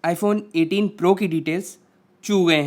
IPhone 18 pro की details चू गए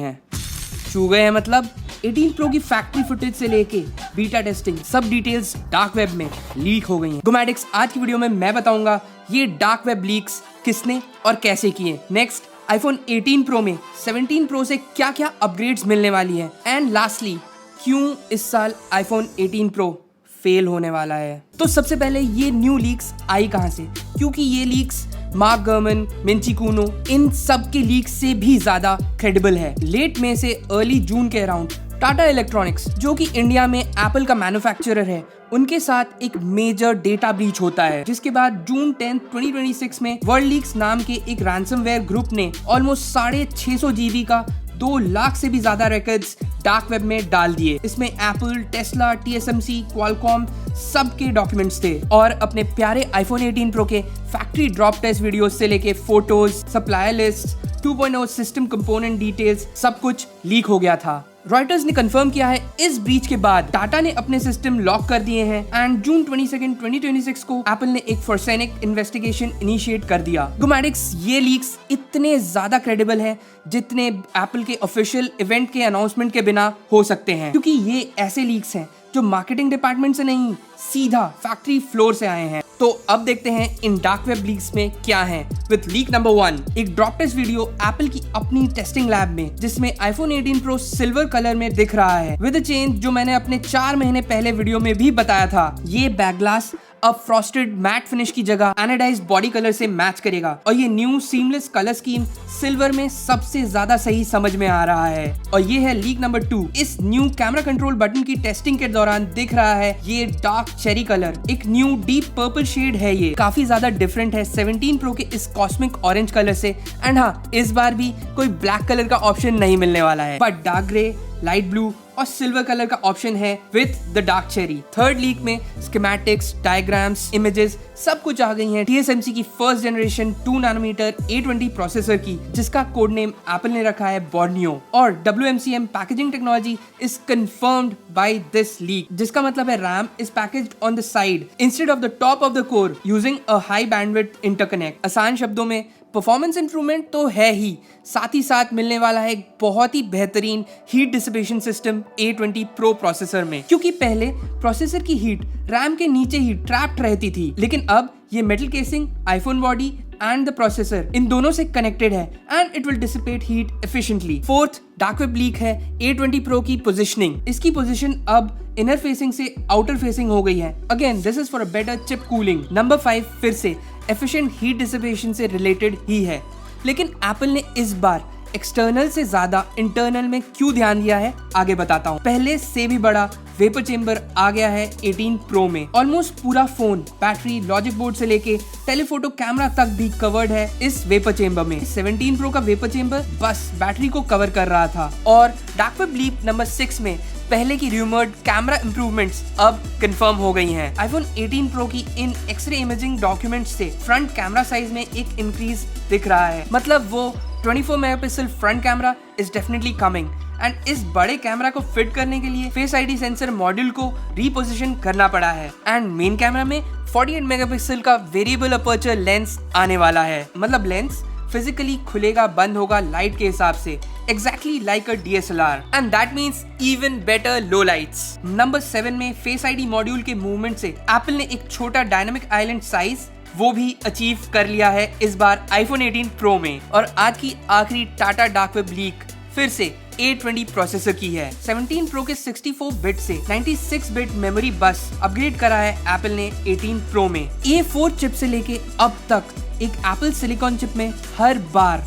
हैं मतलब 18 प्रो की फैक्ट्री फुटेज से लेके बीटा टेस्टिंग सब डिटेल्स डार्क वेब में लीक हो गई हैं। गोमैटिक्स आज की वीडियो में मैं बताऊंगा ये डार्क वेब लीक्स किसने और कैसे किए। नेक्स्ट आईफोन 18 प्रो में 17 प्रो से क्या क्या अपग्रेड्स मिलने वाली हैं एंड लास्टली क्यों इस साल आईफोन 18 प्रो फेल होने वाला है। तो सबसे पहले ये न्यू लीक्स आई कहां से, क्योंकि ये लीक्स मार्क गरमन, मिंची कुनो इन सब के लीक्स से भी ज्यादा क्रेडिबल है। लेट मई से अर्ली जून के अराउंड टाटा इलेक्ट्रॉनिक्स जो कि इंडिया में एप्पल का मैन्युफैक्चरर है, उनके साथ एक मेजर डेटा ब्रीच होता है, जिसके बाद जून 10, 2026 में वर्ल्ड लीक्स नाम के एक रैंसमवेयर ग्रुप ने ऑलमोस्ट 650 GB का 2 लाख से भी ज्यादा रिकॉर्ड्स डार्क वेब में डाल दिए। इसमें एप्पल, टेस्ला, TSMC, क्वालकॉम सबके डॉक्यूमेंट्स थे और अपने प्यारे आईफोन 18 प्रो के फैक्ट्री ड्रॉप टेस्ट वीडियोस से लेके photos, supplier list, 2.0 system component details सब कुछ लीक हो गया था। रॉयटर्स ने कंफर्म किया है इस ब्रीच के बाद टाटा ने अपने सिस्टम लॉक कर दिए हैं एंड जून 22, 2026 को एप्पल ने एक फोरेंसिक इन्वेस्टिगेशन इनिशिएट कर दिया। गोमैटिक्स ये लीक्स इतने ज्यादा क्रेडिबल हैं जितने एप्पल के ऑफिशियल इवेंट के अनाउंसमेंट के बिना हो सकते हैं, क्योंकि ये ऐसे लीक्स हैं जो मार्केटिंग डिपार्टमेंट से नहीं सीधा फैक्ट्री फ्लोर से आए हैं। तो अब देखते हैं इन डार्क वेब लीक्स में क्या है। विद लीक नंबर 1, एक ड्रॉप टेस्ट वीडियो एप्पल की अपनी टेस्टिंग लैब में, जिसमें आईफोन 18 प्रो सिल्वर कलर में दिख रहा है विद अ चेंज जो मैंने अपने 4 महीने पहले वीडियो में भी बताया था। ये बैक ग्लास अब फ्रॉस्टेड मैट फिनिश की जगह एनाडाइज्ड बॉडी कलर से मैच करेगा और ये new seamless colour scheme silver में सबसे ज्यादा सही समझ में आ रहा है। और ये है लीक नंबर 2, इस न्यू कैमरा कंट्रोल बटन की टेस्टिंग के दौरान दिख रहा है ये डार्क चेरी कलर, एक न्यू डीप पर्पल शेड है। ये काफी ज्यादा डिफरेंट है 17 प्रो के इस कॉस्मिक ऑरेंज कलर से। एंड हाँ, इस बार भी कोई ब्लैक कलर का ऑप्शन नहीं मिलने वाला है, but dark grey, light blue और सिल्वर कलर का ऑप्शन है with the dark cherry. Third leak में स्कीमेटिक्स, डायग्राम्स, इमेजेस सब कुछ आ गई हैं TSMC की first generation 2 nanometre A20 processor की, जिसका कोड नेम एप्पल ने रखा है बॉर्नियो। और WMCM packaging technology is confirmed by this leak, जिसका मतलब है RAM is packaged on the side instead of the top of the core using a high bandwidth interconnect. आसान शब्दों में परफॉर्मेंस इंप्रूवमेंट तो है ही, साथ ही साथ मिलने वाला है एक बहुत ही बेहतरीन heat dissipation system A20 pro processor में, क्योंकि पहले प्रोसेसर की हीट रैम के नीचे ही ट्रैप्ड रहती थी, लेकिन अब ये metal casing, iPhone body and the processor इन दोनों से कनेक्टेड है and it will dissipate heat efficiently. Fourth dark web leak है A20 प्रो की पोजीशनिंग। इसकी पोजीशन अब इनर फेसिंग से आउटर फेसिंग हो गई है। Again this is for a better chip cooling. Number 5 फिर से एफिशिएंट हीट डिसिपेशन से रिलेटेड ही है, लेकिन एप्पल ने इस बार एक्सटर्नल से ज्यादा इंटरनल में क्यों ध्यान दिया है आगे बताता हूँ। पहले से भी बड़ा वेपर चेंबर आ गया है 18 प्रो में। ऑलमोस्ट पूरा फोन, बैटरी, लॉजिक बोर्ड से लेके टेलीफोटो कैमरा तक भी कवर्ड है इस वेपर चेंबर में। 17 प्रो का वेपर चेंबर बस बैटरी को कवर कर रहा था। और डार्क वेब लीक नंबर 6 में पहले की रूमर्ड कैमरा इंप्रूवमेंट्स अब कंफर्म हो गई हैं। आईफोन 18 प्रो की इन एक्सरे इमेजिंग डॉक्यूमेंट्स से फ्रंट कैमरा साइज में एक इंक्रीज दिख रहा है, मतलब वो 24 megapixel front camera is definitely coming. And इस बड़े कैमरा को फिट करने के लिए फेस आईडी सेंसर मॉड्यूल को रीपोजिशन करना पड़ा है एंड मेन कैमरा में 48 मेगापिक्सल का वेरिएबल अपर्चर लेंस आने वाला है, मतलब लेंस फिजिकली खुलेगा बंद होगा लाइट के हिसाब से, exactly like a DSLR, and that means even better low lights. Number 7 में फेस आईडी मॉड्यूल के मूवमेंट से एप्पल ने एक छोटा डायनामिक आइलैंड साइज वो भी अचीव कर लिया है इस बार आईफोन 18 प्रो में। और आज की आखिरी टाटा डार्क वेब लीक फिर से A20 प्रोसेसर की है। 17 प्रो के 64 बिट से 96 बिट मेमोरी बस अपग्रेड करा है एप्पल ने 18 प्रो में। A4 चिप से लेके अब तक एक एप्पल सिलिकॉन चिप में हर बार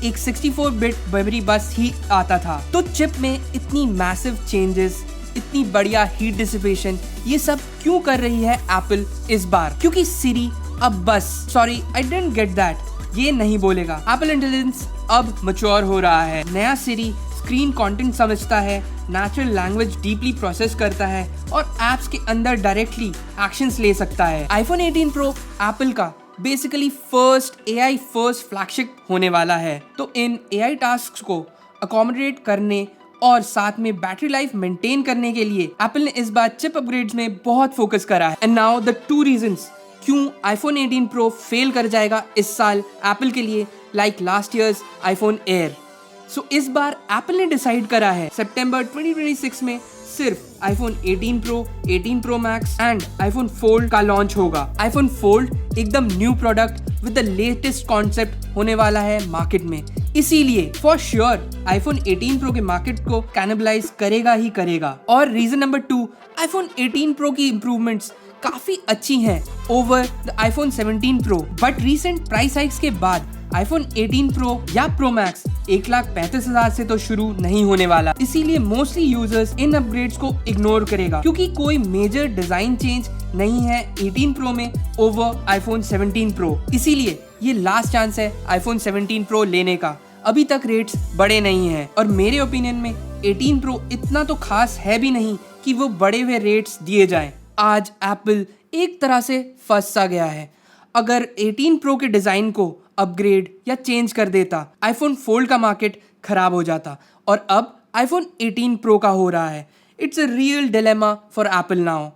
एक 64 बिट मेमोरी बस ही आता था। तो चिप में इतनी मैसिव चेंजेस, इतनी बढ़िया हीट डिसिपेशन, ये सब क्यों कर रही है एप्पल इस बार? क्योंकि सिरी अब बस sorry I didn't get that ये नहीं बोलेगा। एप्पल इंटेलिजेंस अब मैच्योर हो रहा है। नया सिरी स्क्रीन कंटेंट समझता है, नेचुरल लैंग्वेज डीपली प्रोसेस करता है और एप्स के अंदर डायरेक्टली एक्शंस ले सकता है। आईफोन 18 प्रो एप्पल का basically first AI first flagship होने वाला है। तो इन AI टास्क्स को अकोमोडेट करने और साथ में बैटरी लाइफ मेंटेन करने के लिए एप्पल ने इस बार चिप अपग्रेड्स में बहुत फोकस करा है। एंड नाउ द 2 रीजंस क्यों आईफोन 18 प्रो फेल कर जाएगा इस साल एप्पल के लिए like last year's iPhone Air. So इस बार एप्पल ने डिसाइड करा है सितंबर 2026 में सिर्फ iPhone 18 pro, 18 pro max and iPhone fold का लॉन्च होगा। आईफोन फोल्ड एकदम new product with the latest concept होने वाला है मार्केट में, इसीलिए फॉर श्योर आईफोन 18 प्रो के मार्केट को कैनिबलाइज करेगा ही करेगा। और रीजन नंबर 2, आईफोन 18 प्रो की इंप्रूवमेंट्स काफी अच्छी हैं over the iPhone 17 pro, but recent price hikes के बाद आईफोन 18 प्रो या प्रो मैक्स 1,35,000 से तो शुरू नहीं होने वाला, इसीलिए मोस्टली यूजर्स इन अपग्रेड्स को इग्नोर करेगा क्योंकि कोई मेजर डिजाइन चेंज नहीं है 18 प्रो में ओवर आईफोन 17 प्रो। इसीलिए ये लास्ट चांस है आईफोन 17 प्रो लेने का। अभी तक रेट्स बड़े नहीं हैं और मेरे ओपिनियन में 18 प्रो इतना तो खास है भी नहीं कि वो बड़े हुए रेट्स दिए जाएं। आज एप्पल एक तरह से फंस सा गया है। अगर 18 प्रो के डिजाइन को अपग्रेड या चेंज कर देता, आईफोन फोल्ड का मार्केट खराब हो जाता और अब आईफोन 18 प्रो का हो रहा है। It's a real dilemma for Apple now.